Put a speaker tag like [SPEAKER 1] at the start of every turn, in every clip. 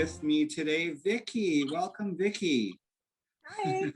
[SPEAKER 1] with me today Vicky. Welcome, Vicky.
[SPEAKER 2] Hi.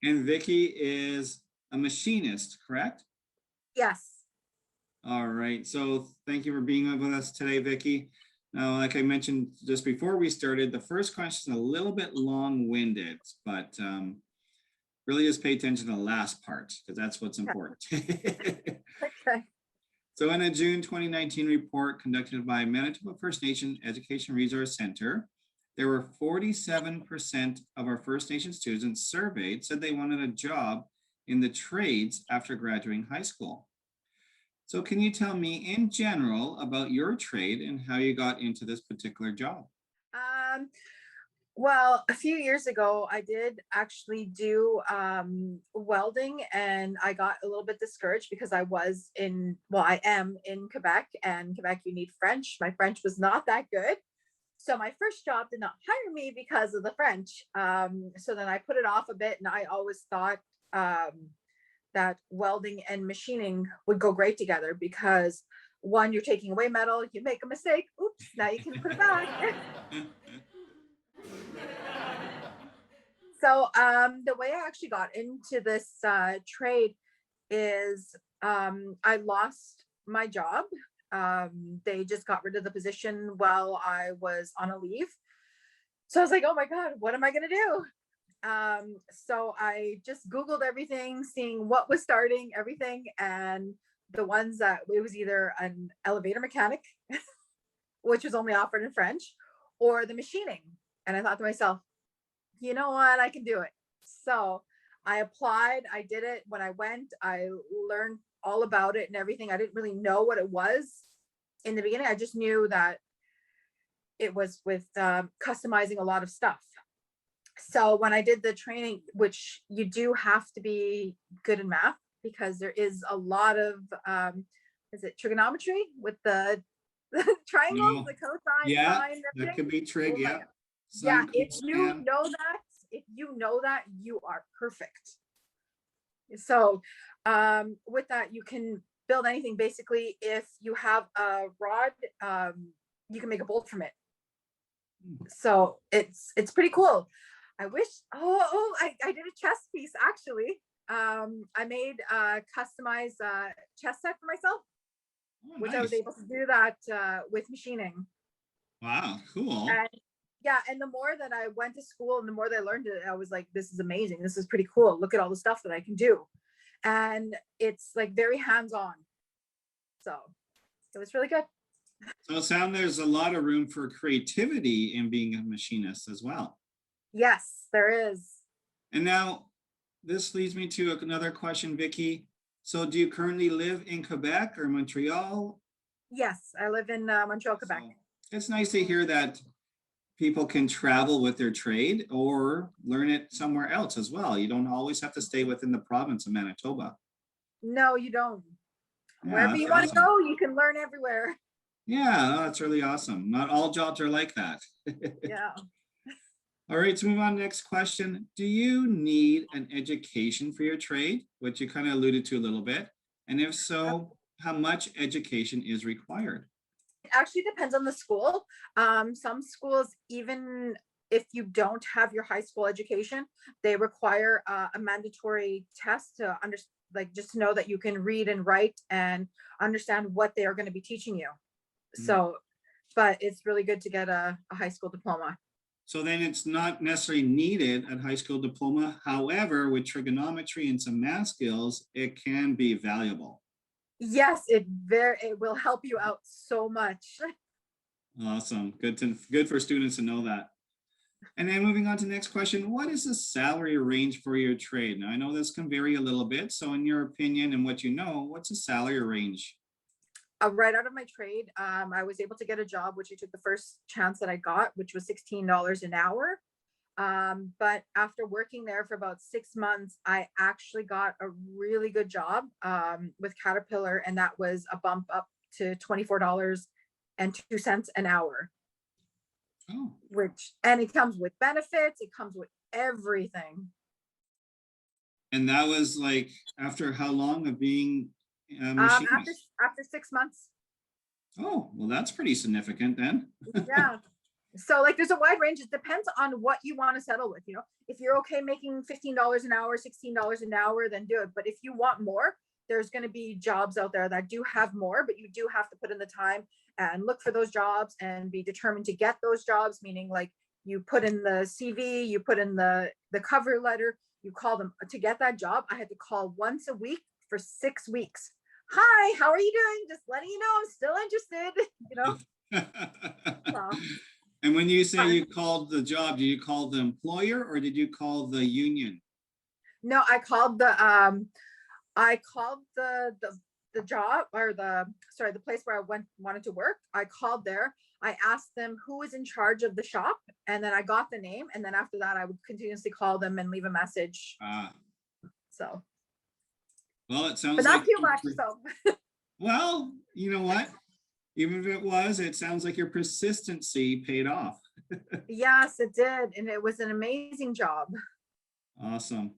[SPEAKER 1] And Vicky is a machinist, correct?
[SPEAKER 2] Yes.
[SPEAKER 1] All right. So thank you for being with us today, Vicky. Now, like I mentioned just before we started, the first question is a little bit long-winded, but really just pay attention to the last part because that's what's important.
[SPEAKER 2] Okay.
[SPEAKER 1] So in a June 2019 report conducted by Manitoba First Nation Education Resource Center, there were 47% of our First Nation students surveyed said they wanted a job in the trades after graduating high school. So can you tell me in general about your trade and how you got into this particular job?
[SPEAKER 2] Well, a few years ago, I did actually do welding, and I got a little bit discouraged because I am in Quebec, and Quebec, you need French. My French was not that good. So my first job did not hire me because of the French. So then I put it off a bit, and I always thought that welding and machining would go great together because one, you're taking away metal, you make a mistake, oops, now you can put it back. So the way I actually got into this trade is I lost my job. They just got rid of the position while I was on a leave. So I was like, oh my God, what am I going to do? So I just Googled everything, seeing what was starting, everything. And the ones that it was either an elevator mechanic, which was only offered in French, or the machining. And I thought to myself, you know what, I can do it. So I applied, I did it. When I went, I learned all about it and everything. I didn't really know what it was in the beginning. I just knew that it was with customizing a lot of stuff. So when I did the training, which you do have to be good in math because there is a lot of, is it trigonometry with the triangles, the cosine,
[SPEAKER 1] Yeah,
[SPEAKER 2] sine,
[SPEAKER 1] that could be trig, yeah.
[SPEAKER 2] Yeah, if you know that, you are perfect. So with that, you can build anything. Basically, if you have a rod, you can make a bolt from it. So it's pretty cool. I wish, I did a chess piece actually. I made a customized chess set for myself, which nice. I was able to do that with machining.
[SPEAKER 1] Wow, cool.
[SPEAKER 2] And yeah, and the more that I went to school and the more that I learned it, I was like, this is amazing. This is pretty cool. Look at all the stuff that I can do. And it's like very hands-on. So it was really good.
[SPEAKER 1] So it sounds there's a lot of room for creativity in being a machinist as well.
[SPEAKER 2] Yes, there is.
[SPEAKER 1] And now this leads me to another question, Vicky. So do you currently live in Quebec or Montreal?
[SPEAKER 2] Yes, I live in Montreal, Quebec.
[SPEAKER 1] So it's nice to hear that people can travel with their trade or learn it somewhere else as well. You don't always have to stay within the province of Manitoba.
[SPEAKER 2] No, you don't.
[SPEAKER 1] Yeah,
[SPEAKER 2] wherever you want to go, you can learn everywhere.
[SPEAKER 1] Yeah, that's really awesome. Not all jobs are like that.
[SPEAKER 2] Yeah.
[SPEAKER 1] All right, so move on to the next question. Do you need an education for your trade, which you kind of alluded to a little bit? And if so, how much education is required?
[SPEAKER 2] It actually depends on the school. Some schools, even if you don't have your high school education, they require a mandatory test to understand, like just to know that you can read and write and understand what they are going to be teaching you. So, but it's really good to get a high school diploma.
[SPEAKER 1] So then it's not necessarily needed at high school diploma. However, with trigonometry and some math skills, it can be valuable.
[SPEAKER 2] Yes, it will help you out so much.
[SPEAKER 1] Awesome. Good for students to know that. And then moving on to the next question, what is the salary range for your trade? Now, I know this can vary a little bit. So in your opinion and what you know, what's the salary range?
[SPEAKER 2] Right out of my trade, I was able to get a job, which I took the first chance that I got, which was $16 an hour. But after working there for about 6 months, I actually got a really good job with Caterpillar, and that was a bump up to $24.02 an hour.
[SPEAKER 1] Oh.
[SPEAKER 2] And it comes with benefits, it comes with everything.
[SPEAKER 1] And that was like after how long of being
[SPEAKER 2] after 6 months.
[SPEAKER 1] Oh, well, that's pretty significant then.
[SPEAKER 2] Yeah. So like there's a wide range. It depends on what you want to settle with. If you're okay making $15 an hour, $16 an hour, then do it. But if you want more, there's going to be jobs out there that do have more, but you do have to put in the time and look for those jobs and be determined to get those jobs, meaning like you put in the CV, you put in the cover letter, you call them to get that job. I had to call once a week for 6 weeks. Hi, how are you doing? Just letting you know I'm still interested. So,
[SPEAKER 1] And when you say you called the job, did you call the employer or did you call the union?
[SPEAKER 2] no, I called the job, or the place where I wanted to work. I called there. I asked them who was in charge of the shop, and then I got the name. And then after that, I would continuously call them and leave a message. So,
[SPEAKER 1] well, it sounds
[SPEAKER 2] but not too much. So,
[SPEAKER 1] well, you know what? Even if it sounds like your persistency paid off.
[SPEAKER 2] yes, it did. And it was an amazing job.
[SPEAKER 1] Awesome.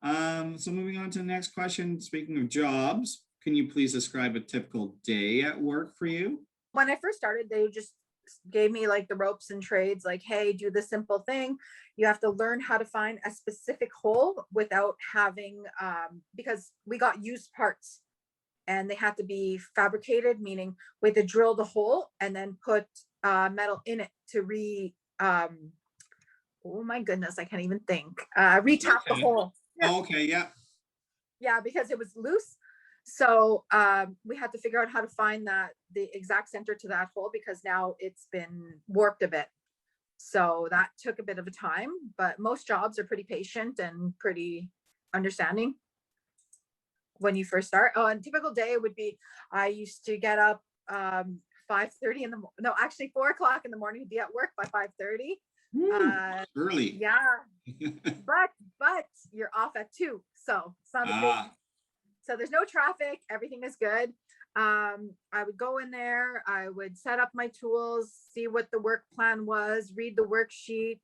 [SPEAKER 1] So moving on to the next question. Speaking of jobs, can you please describe a typical day at work for you?
[SPEAKER 2] When I first started, they just gave me like the ropes and trades, like, hey, do this simple thing. You have to learn how to find a specific hole without having, because we got used parts and they have to be fabricated, meaning we have to drill the hole and then put metal in it to oh my goodness, I can't even think. Retap the hole.
[SPEAKER 1] Yeah. Okay, yeah.
[SPEAKER 2] Yeah, because it was loose. So we had to figure out how to find the exact center to that hole, because now it's been warped a bit. So that took a bit of a time, but most jobs are pretty patient and pretty understanding when you first start. Oh, and typical day would be, I used to get up 5:30 actually 4 o'clock in the morning to be at work by 5:30.
[SPEAKER 1] Early.
[SPEAKER 2] Yeah. but you're off at 2. So it's not a big, so there's no traffic, everything is good. I would go in there, I would set up my tools, see what the work plan was, read the worksheet.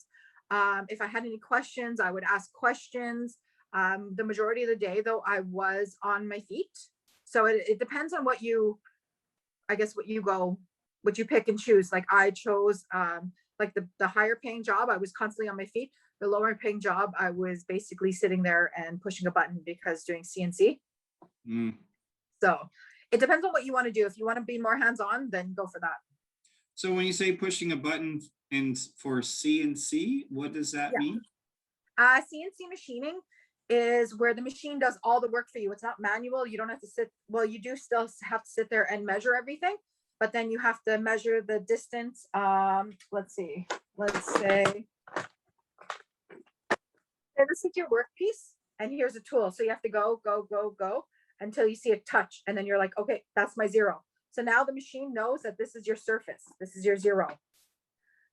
[SPEAKER 2] If I had any questions, I would ask questions. The majority of the day, though, I was on my feet. So it depends on what you pick and choose. Like I chose like the higher paying job, I was constantly on my feet. The lower paying job, I was basically sitting there and pushing a button because doing CNC. So it depends on what you want to do. If you want to be more hands-on, then go for that.
[SPEAKER 1] So when you say pushing a button for CNC, what does that mean?
[SPEAKER 2] CNC machining is where the machine does all the work for you. It's not manual. You don't have to sit. Well, you do still have to sit there and measure everything, but then you have to measure the distance. Let's see. Let's say this is your workpiece, and here's a tool. So you have to go until you see it touch, and then you're like, okay, that's my 0. So now the machine knows that this is your surface. This is your 0.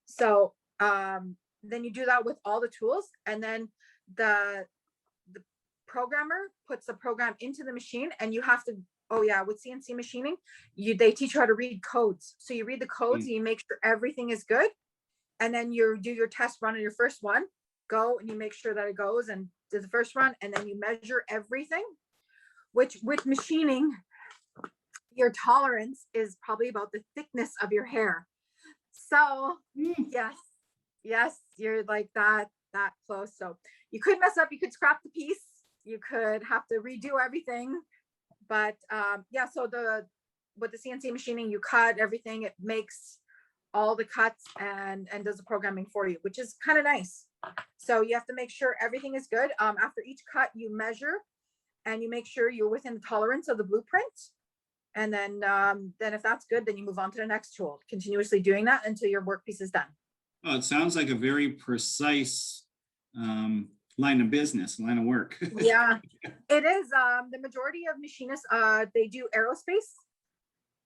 [SPEAKER 2] So then you do that with all the tools, and then the programmer puts the program into the machine, and you have to, with CNC machining, they teach you how to read codes. So you read the codes and you make sure everything is good. And then you do your test run on your first one, go and you make sure that it goes, and do the first run, and then you measure everything, which with machining, your tolerance is probably about the thickness of your hair. So yes, you're like that close. So you could mess up, you could scrap the piece, you could have to redo everything. But so with the CNC machining, you cut everything, it makes all the cuts and does the programming for you, which is kind of nice. So you have to make sure everything is good. After each cut, you measure and you make sure you're within the tolerance of the blueprint. And then if that's good, then you move on to the next tool, continuously doing that until your workpiece is done.
[SPEAKER 1] Oh, it sounds like a very precise line of business, line of work.
[SPEAKER 2] Yeah, it is. The majority of machinists, they do aerospace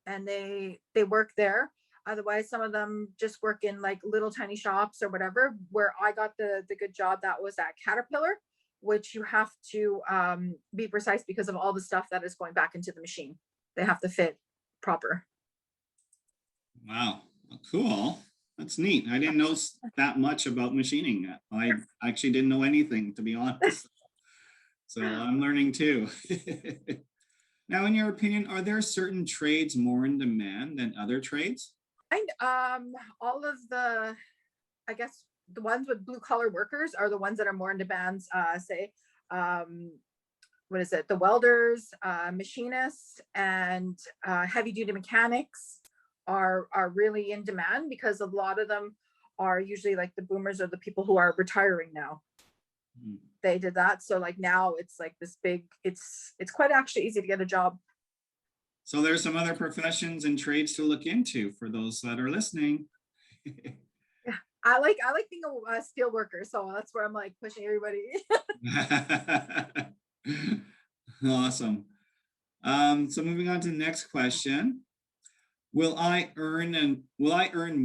[SPEAKER 2] and they work there. Otherwise, some of them just work in like little tiny shops or whatever. Where I got the good job, that was at Caterpillar, which you have to be precise because of all the stuff that is going back into the machine. They have to fit proper.
[SPEAKER 1] Wow, cool. That's neat. I didn't know that much about machining. I actually didn't know anything, to be honest. So I'm learning too. Now, in your opinion, are there certain trades more in demand than other trades?
[SPEAKER 2] All of the, I guess, the ones with blue collar workers are the ones that are more in demand, say, what is it? The welders, machinists, and heavy duty mechanics are really in demand because a lot of them are usually like the boomers or the people who are retiring now.
[SPEAKER 1] Mm.
[SPEAKER 2] They did that. So like now it's like this big, it's quite actually easy to get a job.
[SPEAKER 1] So there's some other professions and trades to look into for those that are listening.
[SPEAKER 2] Yeah. I like being a steel worker. So that's where I'm like pushing everybody.
[SPEAKER 1] Awesome. So moving on to the next question. Will I earn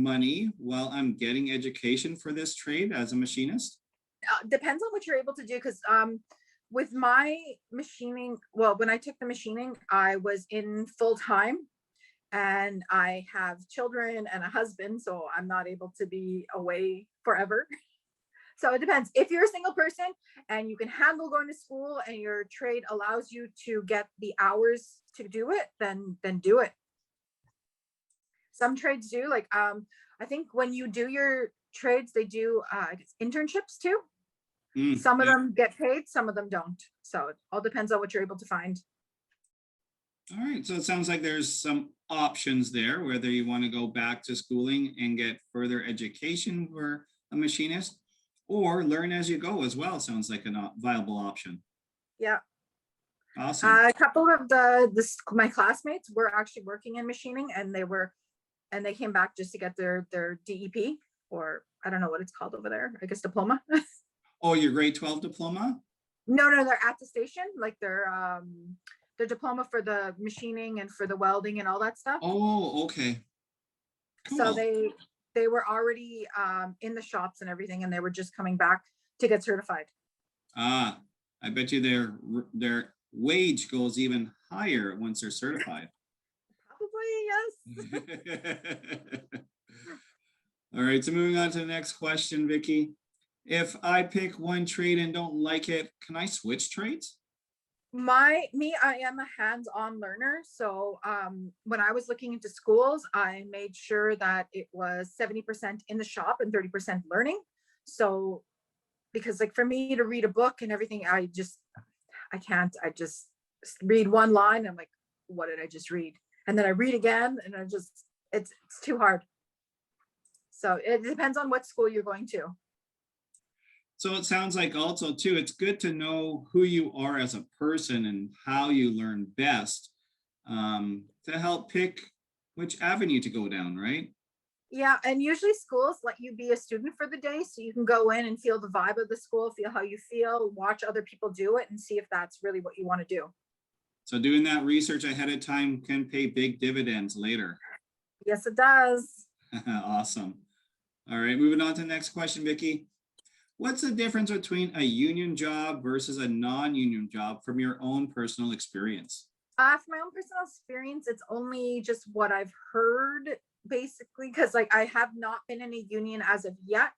[SPEAKER 1] money while I'm getting education for this trade as a machinist?
[SPEAKER 2] Depends on what you're able to do. Cause with my machining, well, when I took the machining, I was in full time and I have children and a husband. So I'm not able to be away forever. So it depends. If you're a single person and you can handle going to school and your trade allows you to get the hours to do it, then do it. Some trades do, like I think when you do your trades, they do I guess internships too. Some of
[SPEAKER 1] Yeah.
[SPEAKER 2] them get paid, some of them don't. So it all depends on what you're able to find.
[SPEAKER 1] All right. So it sounds like there's some options there, whether you want to go back to schooling and get further education for a machinist or learn as you go as well. Sounds like a viable option.
[SPEAKER 2] Yeah.
[SPEAKER 1] Awesome.
[SPEAKER 2] A couple of my classmates were actually working in machining and they came back just to get their DEP, or I don't know what it's called over there. I guess diploma.
[SPEAKER 1] Oh, your grade 12 diploma?
[SPEAKER 2] No, they're attestation, like their diploma for the machining and for the welding and all that stuff.
[SPEAKER 1] Oh, okay.
[SPEAKER 2] So
[SPEAKER 1] Cool.
[SPEAKER 2] they were already in the shops and everything, and they were just coming back to get certified.
[SPEAKER 1] Ah, I bet you their wage goes even higher once they're certified.
[SPEAKER 2] Probably, yes.
[SPEAKER 1] All right, so moving on to the next question, Vicky. If I pick one trade and don't like it, can I switch trades?
[SPEAKER 2] I am a hands-on learner. So when I was looking into schools, I made sure that it was 70% in the shop and 30% learning. So because like for me to read a book and everything, I can't. I just read one line. I'm like, what did I just read? And then I read again and it's too hard. So it depends on what school you're going to.
[SPEAKER 1] So it sounds like also too, it's good to know who you are as a person and how you learn best to help pick which avenue to go down, right?
[SPEAKER 2] Yeah, and usually schools let you be a student for the day, so you can go in and feel the vibe of the school, feel how you feel, watch other people do it, and see if that's really what you want to do.
[SPEAKER 1] So doing that research ahead of time can pay big dividends later.
[SPEAKER 2] Yes, it does.
[SPEAKER 1] Awesome. All right, moving on to the next question, Vicky. What's the difference between a union job versus a non-union job from your own personal experience?
[SPEAKER 2] For my own personal experience, it's only just what I've heard, basically, because like I have not been in a union as of yet,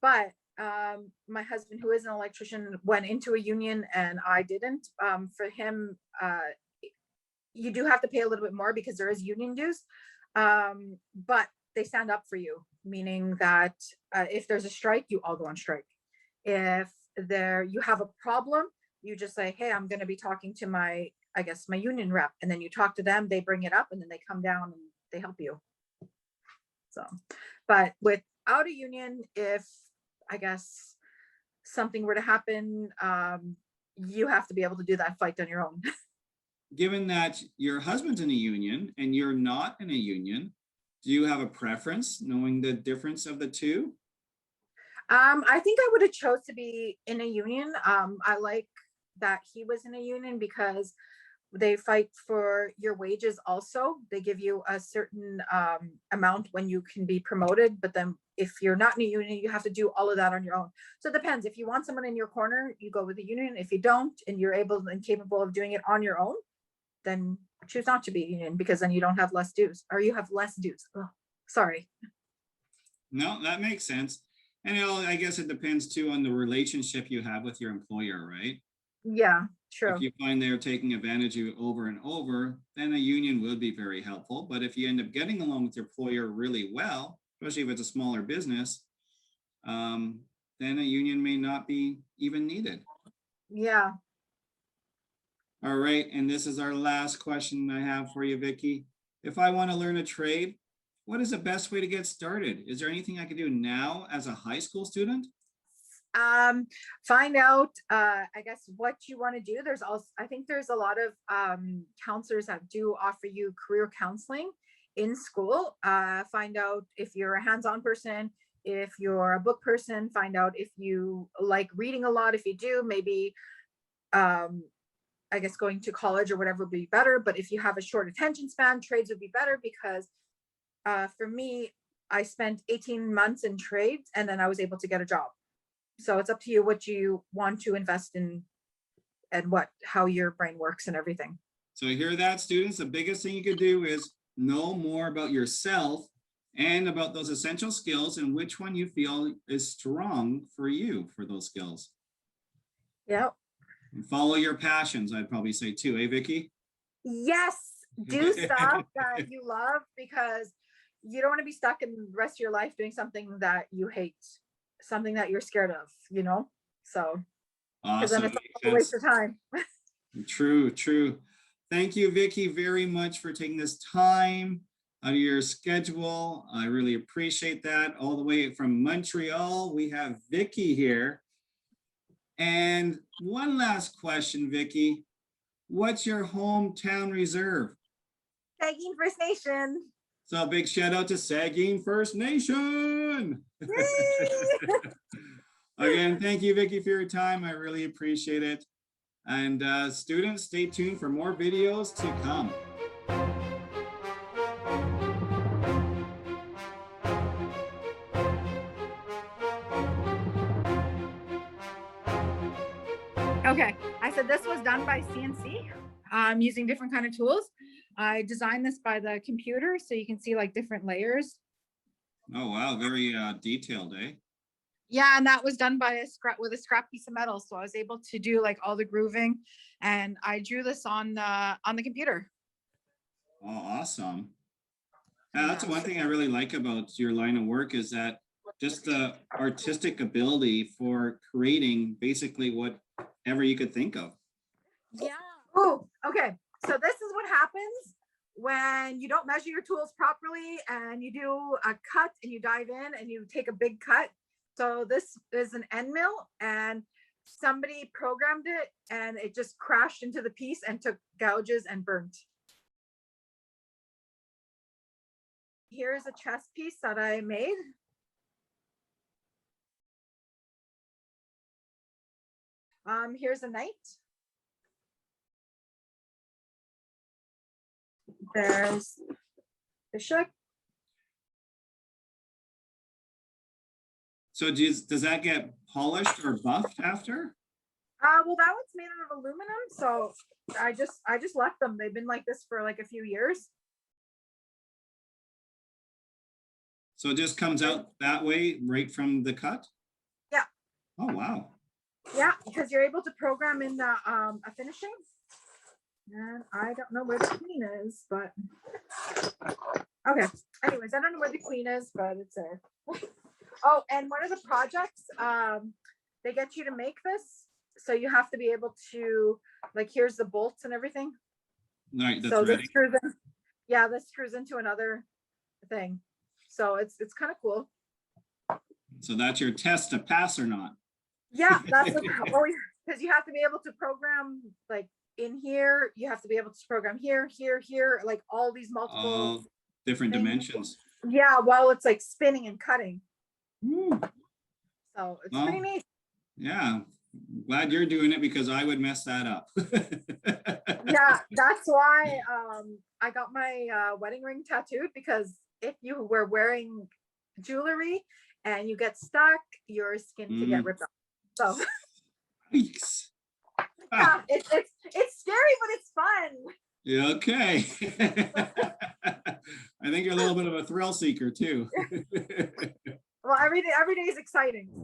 [SPEAKER 2] but my husband, who is an electrician, went into a union and I didn't. For him, you do have to pay a little bit more because there is union dues, but they stand up for you, meaning that if there's a strike, you all go on strike. If you have a problem, you just say, hey, I'm going to be talking to my union rep, and then you talk to them, they bring it up, and then they come down and they help you. So, but without a union, if I guess something were to happen, you have to be able to do that fight on your own.
[SPEAKER 1] Given that your husband's in a union and you're not in a union, do you have a preference knowing the difference of the two?
[SPEAKER 2] I think I would have chose to be in a union. I like that he was in a union because they fight for your wages also. They give you a certain amount when you can be promoted, but then if you're not in a union, you have to do all of that on your own. So it depends. If you want someone in your corner, you go with the union. If you don't, and you're able and capable of doing it on your own, then choose not to be a union, because then you don't have less dues, or you have less dues. Oh, sorry.
[SPEAKER 1] No, that makes sense. And I guess it depends too on the relationship you have with your employer, right?
[SPEAKER 2] Yeah. True.
[SPEAKER 1] If you find they're taking advantage of you over and over, then a union would be very helpful. But if you end up getting along with your employer really well, especially if it's a smaller business, then a union may not be even needed.
[SPEAKER 2] Yeah.
[SPEAKER 1] All right, and this is our last question I have for you, Vicky. If I want to learn a trade, what is the best way to get started? Is there anything I can do now as a high school student?
[SPEAKER 2] Find out, I guess, what you want to do. There's also, I think there's a lot of counselors that do offer you career counseling in school. Find out if you're a hands-on person, if you're a book person, find out if you like reading a lot. If you do, maybe I guess going to college or whatever would be better. But if you have a short attention span, trades would be better, because for me, I spent 18 months in trades and then I was able to get a job. So it's up to you what you want to invest in and how your brain works and everything.
[SPEAKER 1] So hear that, students? The biggest thing you could do is know more about yourself and about those essential skills and which one you feel is strong for you for those skills.
[SPEAKER 2] Yep.
[SPEAKER 1] And follow your passions, I'd probably say too, eh, Vicky?
[SPEAKER 2] Yes, do stuff that you love, because you don't want to be stuck in the rest of your life doing something that you hate, something that you're scared of, you know? So, because then
[SPEAKER 1] Awesome.
[SPEAKER 2] it's a waste of time.
[SPEAKER 1] True, true. Thank you, Vicky, very much for taking this time out of your schedule. I really appreciate that. All the way from Montreal, we have Vicky here. And one last question, Vicky. What's your hometown reserve?
[SPEAKER 2] Saugeen First Nation.
[SPEAKER 1] So big shout out to Saugeen First Nation. Again, thank you, Vicky, for your time. I really appreciate it. And students, stay tuned for more videos to come.
[SPEAKER 2] Okay, I said this was done by CNC, using different kind of tools. I designed this by the computer, so you can see like different layers.
[SPEAKER 1] Oh, wow, very detailed, eh?
[SPEAKER 2] Yeah, and that was done by with a scrap piece of metal. So I was able to do like all the grooving, and I drew this on the computer.
[SPEAKER 1] Oh, awesome. That's one thing I really like about your line of work, is that just the artistic ability for creating basically whatever you could think of.
[SPEAKER 2] Yeah. Oh, okay. So this is what happens when you don't measure your tools properly and you do a cut and you dive in and you take a big cut. So this is an end mill, and somebody programmed it and it just crashed into the piece and took gouges and burnt. Here's a chess piece that I made. Here's a knight. There's bishop.
[SPEAKER 1] So does that get polished or buffed after?
[SPEAKER 2] Well, that one's made out of aluminum, so I just left them. They've been like this for like a few years.
[SPEAKER 1] So it just comes out that way right from the cut?
[SPEAKER 2] Yeah.
[SPEAKER 1] Oh, wow.
[SPEAKER 2] Yeah, because you're able to program in the a finishing. And I don't know where the queen is, but okay. Anyways, I don't know where the queen is, but it's there. Oh, and one of the projects, they get you to make this. So you have to be able to, like, here's the bolts and everything.
[SPEAKER 1] Right, that's
[SPEAKER 2] so
[SPEAKER 1] ready.
[SPEAKER 2] This screws in, yeah, this screws into another thing. So it's kind of cool.
[SPEAKER 1] So that's your test to pass or not?
[SPEAKER 2] Yeah, that's because you have to be able to program like in here. You have to be able to program here, here, like all these multiple
[SPEAKER 1] all different
[SPEAKER 2] things.
[SPEAKER 1] Dimensions.
[SPEAKER 2] Yeah, while it's like spinning and cutting.
[SPEAKER 1] Ooh.
[SPEAKER 2] So it's pretty neat.
[SPEAKER 1] Yeah, glad you're doing it, because I would mess that up.
[SPEAKER 2] Yeah, that's why I got my wedding ring tattooed, because if you were wearing jewelry and you get stuck, your skin can get ripped off. So
[SPEAKER 1] Yikes.
[SPEAKER 2] yeah, it's scary, but it's fun.
[SPEAKER 1] Yeah, okay. I think you're a little bit of a thrill seeker too.
[SPEAKER 2] Well, every day is exciting.